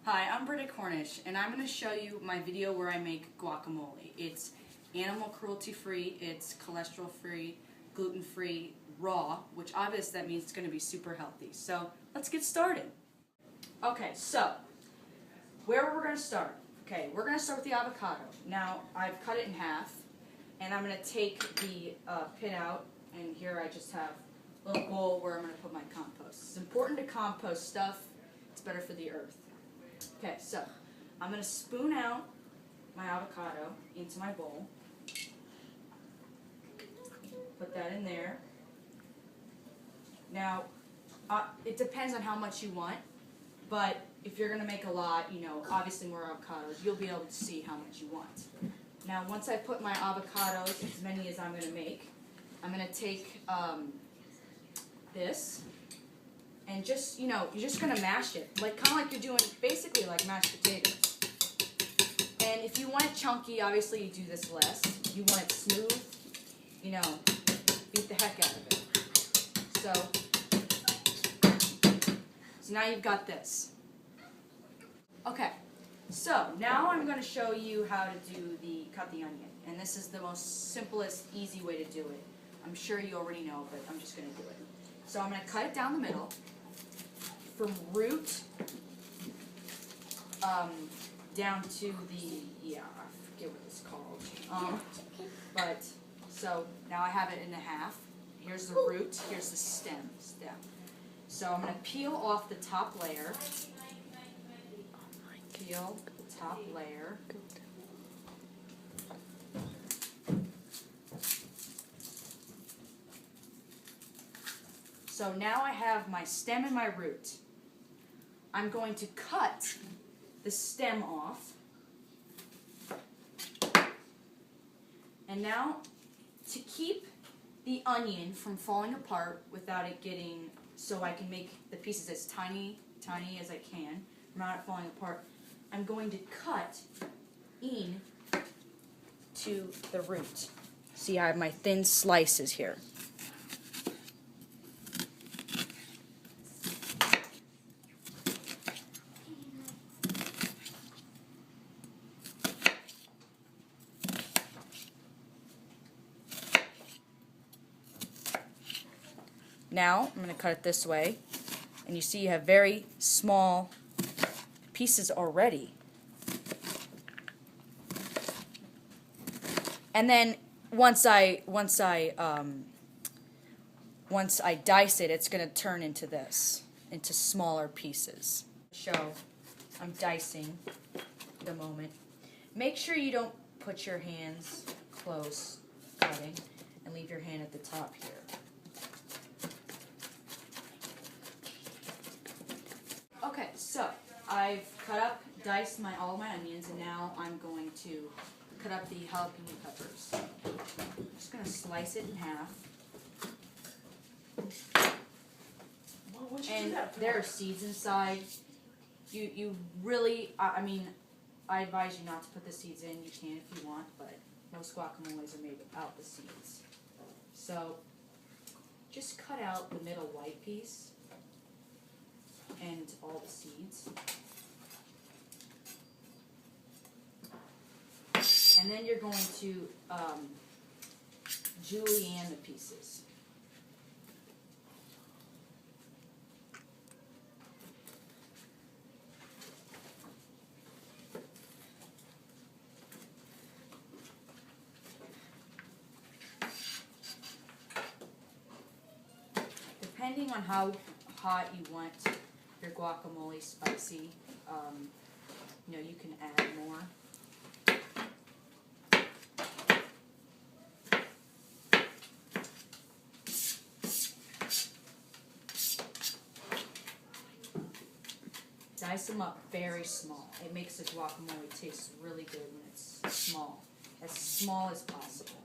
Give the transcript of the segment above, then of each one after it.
Hi, I'm Britte and I'm going to show you my video where I make guacamole. It's animal cruelty free, it's cholesterol free, gluten free, raw, which obviously that means it's going to be super healthy. So let's get started. Okay, so where we're going to start. Okay, we're going to start with the avocado. Now I've cut it in half and I'm going to take the pit out, and here I just have a little bowl where I'm going to put my compost. It's important to compost stuff, it's better for the earth. Okay, so I'm going to spoon out my avocado into my bowl. Put that in there. Now, it depends on how much you want, but if you're going to make a lot, obviously more avocados, you'll be able to see how much you want. Now, once I put my avocados, as many as I'm going to make, I'm going to take this. And just, you're just going to mash it, kind of like you're doing, basically like mashed potatoes. And if you want it chunky, obviously you do this less. You want it smooth, beat the heck out of it. So now you've got this. Okay, so now I'm going to show you how to cut the onion. And this is the most simplest, easy way to do it. I'm sure you already know, but I'm just going to do it. So I'm going to cut it down the middle. From root down to I forget what it's called. So now I have it in half. Here's the root, here's the stem. So I'm going to peel off the top layer. Peel the top layer. So now I have my stem and my root. I'm going to cut the stem off. And now, to keep the onion from falling apart without it getting, so I can make the pieces as tiny as I can, without it falling apart, I'm going to cut in to the root. See, I have my thin slices here. Now, I'm going to cut it this way, and you see you have very small pieces already. And then once I dice it, it's going to turn into this, into smaller pieces. So I'm dicing at the moment. Make sure you don't put your hands close cutting and leave your hand at the top here. Okay, so I've diced all of my onions, and now I'm going to cut up the jalapeno peppers. I'm just going to slice it in half. And there are seeds inside. You really, I advise you not to put the seeds in. You can if you want, but most guacamoles are made without the seeds. So just cut out the middle white piece and all the seeds. And then you're going to julienne the pieces. Depending on how hot you want your guacamole spicy, you can add more. Dice them up very small. It makes the guacamole taste really good when it's small as possible.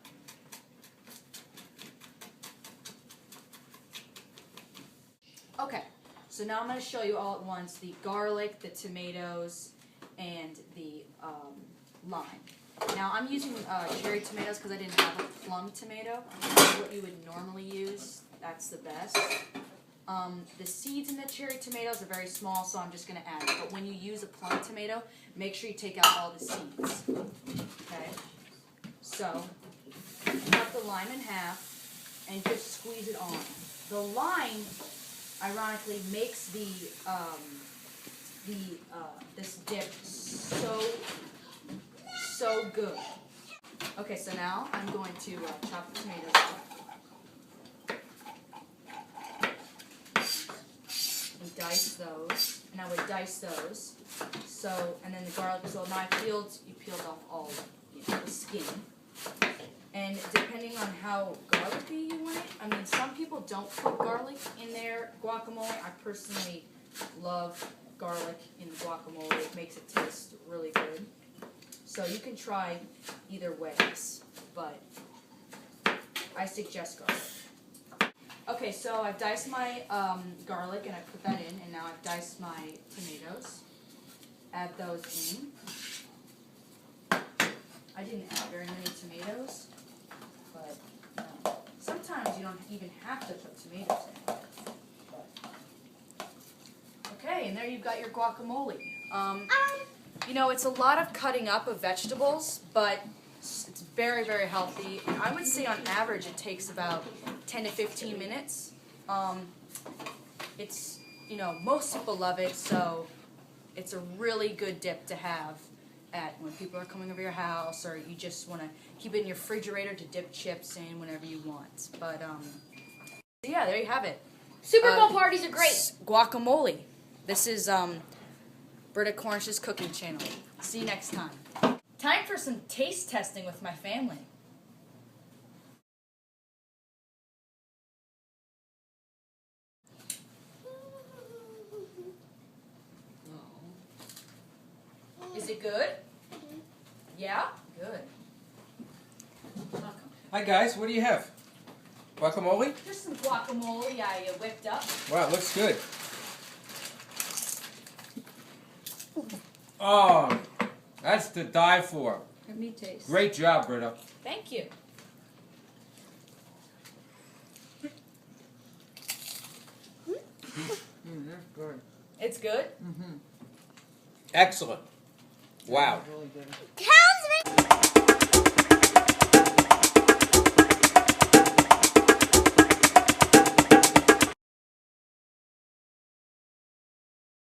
Okay, so now I'm going to show you all at once the garlic, the tomatoes, and the lime. Now I'm using cherry tomatoes because I didn't have a plum tomato. What you would normally use, that's the best. The seeds in the cherry tomatoes are very small, so I'm just going to add it. But when you use a plum tomato, make sure you take out all the seeds. Okay? So, cut the lime in half and just squeeze it on. The lime, ironically, makes this dip so good. Okay, so now I'm going to chop the tomatoes up. And dice those. And I would dice those. So, and then the garlic. So now you peeled off all the skin. And depending on how garlicky you want it, I mean, some people don't put garlic in their guacamole. I personally love garlic in the guacamole. It makes it taste really good. So you can try either ways, but I suggest garlic. Okay, so I've diced my garlic and I put that in, and now I've diced my tomatoes. Add those in. I didn't add very many tomatoes, but sometimes you don't even have to put tomatoes in. Okay, and there you've got your guacamole. You know, it's a lot of cutting up of vegetables, but it's very, very healthy. And I would say on average it takes about 10 to 15 minutes. It's, you know, most people love it, so it's a really good dip to have when people are coming over your house, or you just want to keep it in your refrigerator to dip chips in whenever you want. But, so yeah, there you have it. Super Bowl parties are great. Guacamole. This is Britte Cornish's cooking channel. See you next time. Time for some taste testing with my family. Is it good? Yeah? Good. Hi guys, what do you have? Guacamole? Just some guacamole I whipped up. Wow, it looks good. Oh, that's to die for. Let me taste. Great job, Britta. Thank you. That's good. It's good? Excellent. Wow. Really good.